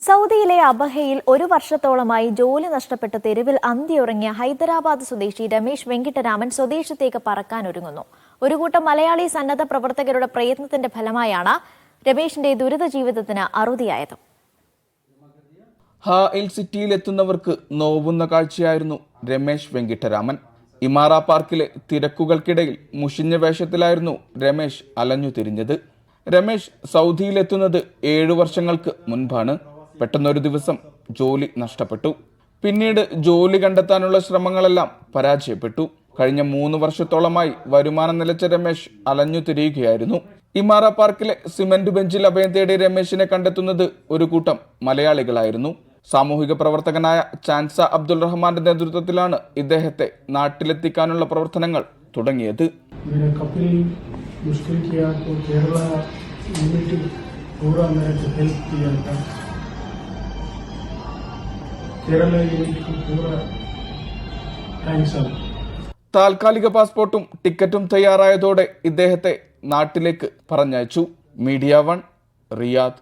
സൗദിയിലെ അബഹയിൽ ഒരു വർഷത്തോളമായി ജോലി നഷ്ടപ്പെട്ട് തെരുവിൽ അന്തിയുറങ്ങിയ ഹൈദരാബാദ് സ്വദേശി രമേശ് വെങ്കിട്ടരാമൻ സ്വദേശത്തേക്ക് പറക്കാനൊരുങ്ങുന്നു. ഒരു കൂട്ടം മലയാളി സന്നദ്ധ പ്രവർത്തകരുടെ പ്രയത്നത്തിന്റെ ഫലമായാണ് രമേശിന്റെ ദുരിത ജീവിതത്തിന് അറുതിയായത്. ഹാഇൽ സിറ്റിയിലെത്തുന്നവർക്ക് നോവുന്ന കാഴ്ചയായിരുന്നു രമേശ് വെങ്കിട്ടരാമൻ. ഇമാറ പാർക്കിലെ തിരക്കുകൾക്കിടയിൽ മുഷിഞ്ഞ വേഷത്തിലായിരുന്നു രമേശ് അലഞ്ഞു തിരിഞ്ഞത്. രമേശ് സൗദിയിലെത്തുന്നത് 7 വർഷങ്ങൾക്ക് മുൻപാണ്. പെട്ടെന്നൊരു ദിവസം ജോലി നഷ്ടപ്പെട്ടു. പിന്നീട് ജോലി കണ്ടെത്താനുള്ള ശ്രമങ്ങളെല്ലാം പരാജയപ്പെട്ടു. കഴിഞ്ഞ 3 വർഷത്തോളമായി വരുമാനം നിലച്ച രമേശ് അലഞ്ഞു തിരിയുകയായിരുന്നു. ഇമാറ പാർക്കിലെ സിമന്റ് ബെഞ്ചിൽ അഭയം തേടിയ രമേശിനെ കണ്ടെത്തുന്നത് ഒരു കൂട്ടം മലയാളികളായിരുന്നു. സാമൂഹിക പ്രവർത്തകനായ ചാൻസ അബ്ദുൾ റഹ്മാന്റെ നേതൃത്വത്തിലാണ് ഇദ്ദേഹത്തെ നാട്ടിലെത്തിക്കാനുള്ള പ്രവർത്തനങ്ങൾ തുടങ്ങിയത്. താൽക്കാലിക പാസ്പോർട്ടും ടിക്കറ്റും തയ്യാറായതോടെ ഇദ്ദേഹത്തെ നാട്ടിലേക്ക് പറഞ്ഞയച്ചു. Media 1, Riyadh.